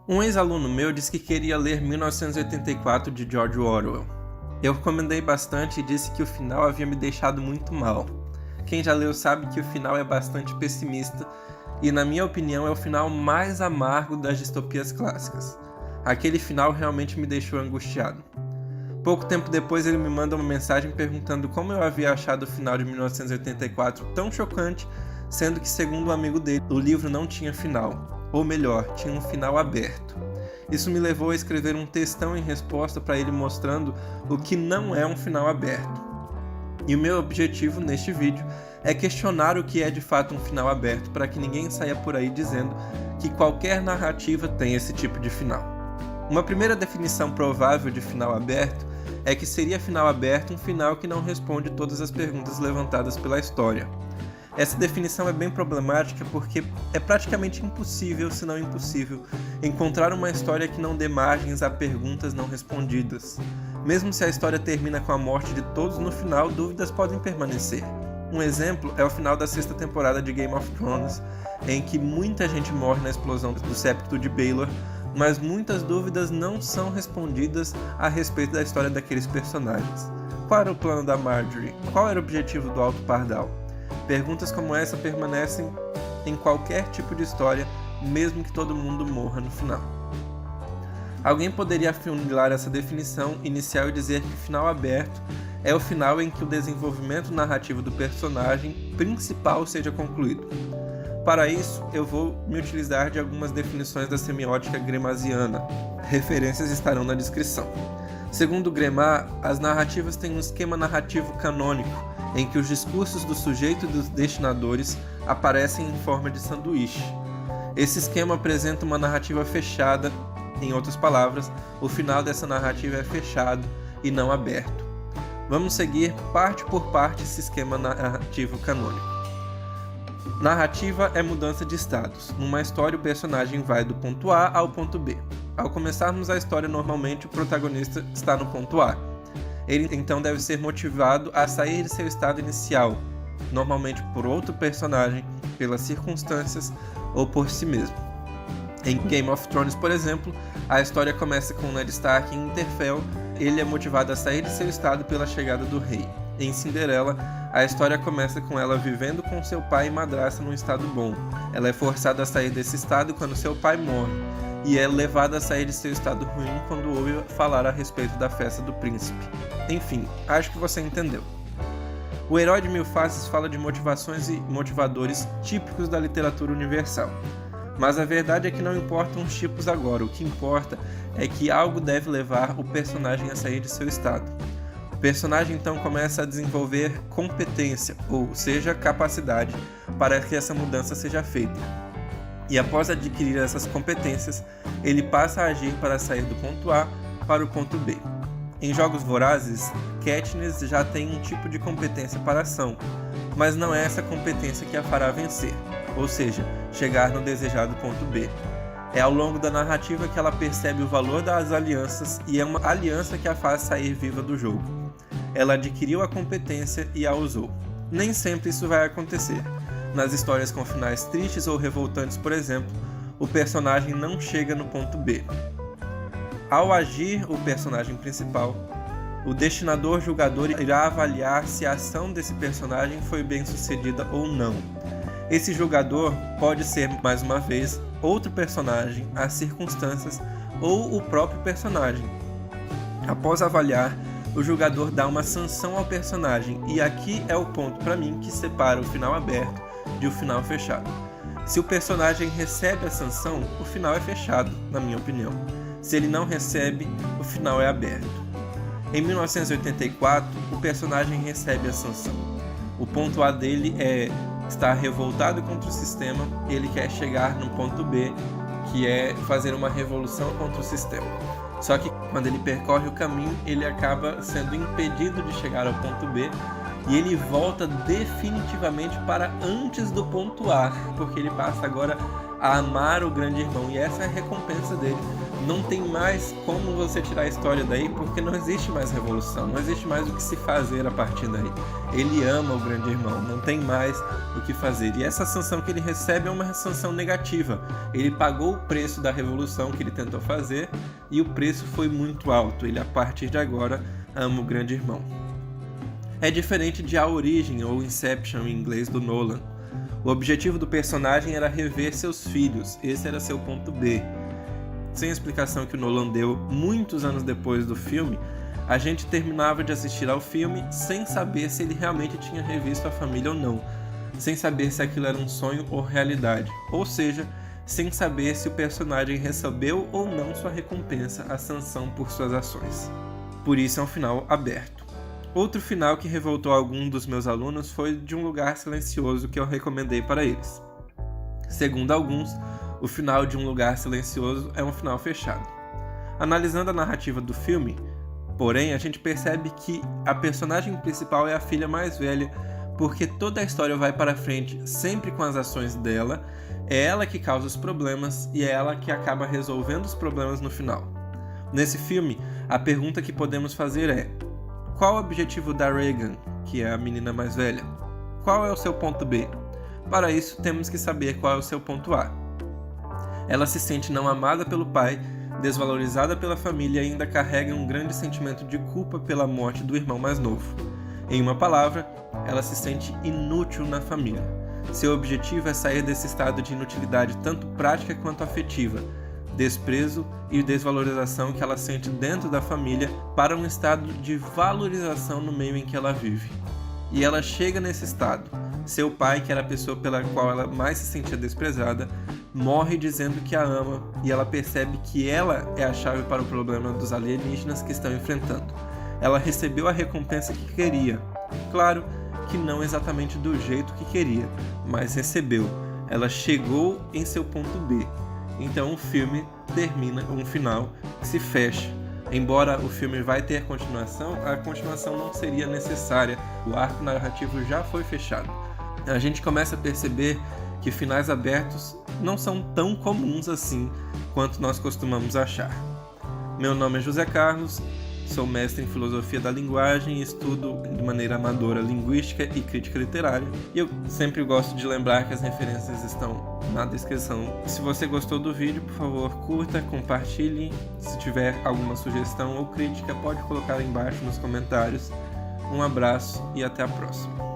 Um ex-aluno meu disse que queria ler 1984 de George Orwell. Eu recomendei bastante e disse que o final havia me deixado muito mal. Quem já leu sabe que o final é bastante pessimista e, na minha opinião, é o final mais amargo das distopias clássicas. Aquele final realmente me deixou angustiado. Pouco tempo depois ele me manda uma mensagem perguntando como eu havia achado o final de 1984 tão chocante, sendo que, segundo um amigo dele, o livro não tinha final. Ou melhor, tinha um final aberto. Isso me levou a escrever um textão em resposta para ele mostrando o que não é um final aberto. E o meu objetivo neste vídeo é questionar o que é de fato um final aberto para que ninguém saia por aí dizendo que qualquer narrativa tem esse tipo de final. Uma primeira definição provável de final aberto é que seria final aberto um final que não responde todas as perguntas levantadas pela história. Essa definição é bem problemática porque é praticamente impossível, se não impossível, encontrar uma história que não dê margens a perguntas não respondidas. Mesmo se a história termina com a morte de todos no final, dúvidas podem permanecer. Um exemplo é o final da 6ª temporada de Game of Thrones, em que muita gente morre na explosão do septo de Baelor, mas muitas dúvidas não são respondidas a respeito da história daqueles personagens. Qual era o plano da Marjorie? Qual era o objetivo do Alto Pardal? Perguntas como essa permanecem em qualquer tipo de história, mesmo que todo mundo morra no final. Alguém poderia afunilar essa definição inicial e dizer que o final aberto é o final em que o desenvolvimento narrativo do personagem principal seja concluído. Para isso, eu vou me utilizar de algumas definições da semiótica gremasiana. Referências estarão na descrição. Segundo Gremar, as narrativas têm um esquema narrativo canônico, em que os discursos do sujeito e dos destinadores aparecem em forma de sanduíche. Esse esquema apresenta uma narrativa fechada, em outras palavras, o final dessa narrativa é fechado e não aberto. Vamos seguir parte por parte esse esquema narrativo canônico. Narrativa é mudança de estados. Numa história, o personagem vai do ponto A ao ponto B. Ao começarmos a história, normalmente o protagonista está no ponto A. Ele então deve ser motivado a sair de seu estado inicial, normalmente por outro personagem, pelas circunstâncias ou por si mesmo. Em Game of Thrones, por exemplo, a história começa com Ned Stark em Winterfell. Ele é motivado a sair de seu estado pela chegada do rei. Em Cinderela, a história começa com ela vivendo com seu pai e madrasta num estado bom. Ela é forçada a sair desse estado quando seu pai morre, e é levada a sair de seu estado ruim quando ouve falar a respeito da festa do príncipe. Enfim, acho que você entendeu. O Herói de Mil Faces fala de motivações e motivadores típicos da literatura universal. Mas a verdade é que não importam os tipos agora, o que importa é que algo deve levar o personagem a sair de seu estado. O personagem então começa a desenvolver competência, ou seja, capacidade, para que essa mudança seja feita. E após adquirir essas competências, ele passa a agir para sair do ponto A para o ponto B. Em Jogos Vorazes, Katniss já tem um tipo de competência para ação, mas não é essa competência que a fará vencer, ou seja, chegar no desejado ponto B. É ao longo da narrativa que ela percebe o valor das alianças e é uma aliança que a faz sair viva do jogo. Ela adquiriu a competência e a usou. Nem sempre isso vai acontecer. Nas histórias com finais tristes ou revoltantes, por exemplo, o personagem não chega no ponto B. Ao agir o personagem principal, o destinador julgador irá avaliar se a ação desse personagem foi bem sucedida ou não. Esse julgador pode ser, mais uma vez, outro personagem, as circunstâncias ou o próprio personagem. Após avaliar, o julgador dá uma sanção ao personagem, e aqui é o ponto para mim que separa o final aberto de o final fechado. Se o personagem recebe a sanção, o final é fechado, na minha opinião. Se ele não recebe, o final é aberto. Em 1984, o personagem recebe a sanção. O ponto A dele é estar revoltado contra o sistema, ele quer chegar no ponto B, que é fazer uma revolução contra o sistema. Só que quando ele percorre o caminho, ele acaba sendo impedido de chegar ao ponto B e ele volta definitivamente para antes do ponto A, porque ele passa agora a amar o grande irmão, e essa é a recompensa dele. Não tem mais como você tirar a história daí, porque não existe mais revolução, não existe mais o que se fazer a partir daí. Ele ama o grande irmão, não tem mais o que fazer. E essa sanção que ele recebe é uma sanção negativa. Ele pagou o preço da revolução que ele tentou fazer, e o preço foi muito alto. Ele, a partir de agora, ama o grande irmão. É diferente de A Origem, ou Inception em inglês, do Nolan. O objetivo do personagem era rever seus filhos, esse era seu ponto B. Sem a explicação que o Nolan deu muitos anos depois do filme, a gente terminava de assistir ao filme sem saber se ele realmente tinha revisto a família ou não, sem saber se aquilo era um sonho ou realidade, ou seja, sem saber se o personagem recebeu ou não sua recompensa, a sanção por suas ações. Por isso é um final aberto. Outro final que revoltou algum dos meus alunos foi De um Lugar Silencioso, que eu recomendei para eles. Segundo alguns, o final de Um Lugar Silencioso é um final fechado. Analisando a narrativa do filme, porém, a gente percebe que a personagem principal é a filha mais velha, porque toda a história vai para frente sempre com as ações dela, é ela que causa os problemas e é ela que acaba resolvendo os problemas no final. Nesse filme, a pergunta que podemos fazer é: qual o objetivo da Regan, que é a menina mais velha? Qual é o seu ponto B? Para isso, temos que saber qual é o seu ponto A. Ela se sente não amada pelo pai, desvalorizada pela família e ainda carrega um grande sentimento de culpa pela morte do irmão mais novo. Em uma palavra, ela se sente inútil na família. Seu objetivo é sair desse estado de inutilidade tanto prática quanto afetiva, desprezo e desvalorização que ela sente dentro da família, para um estado de valorização no meio em que ela vive. E ela chega nesse estado. Seu pai, que era a pessoa pela qual ela mais se sentia desprezada, morre dizendo que a ama, e ela percebe que ela é a chave para o problema dos alienígenas que estão enfrentando. Ela recebeu a recompensa que queria. Claro que não exatamente do jeito que queria, mas recebeu. Ela chegou em seu ponto B. Então o filme termina um final que se fecha. Embora o filme vai ter continuação, a continuação não seria necessária. O arco narrativo já foi fechado. A gente começa a perceber que finais abertos não são tão comuns assim quanto nós costumamos achar. Meu nome é José Carlos, sou mestre em filosofia da linguagem e estudo de maneira amadora linguística e crítica literária. E eu sempre gosto de lembrar que as referências estão na descrição. Se você gostou do vídeo, por favor, curta, compartilhe. Se tiver alguma sugestão ou crítica, pode colocar aí embaixo nos comentários. Um abraço e até a próxima.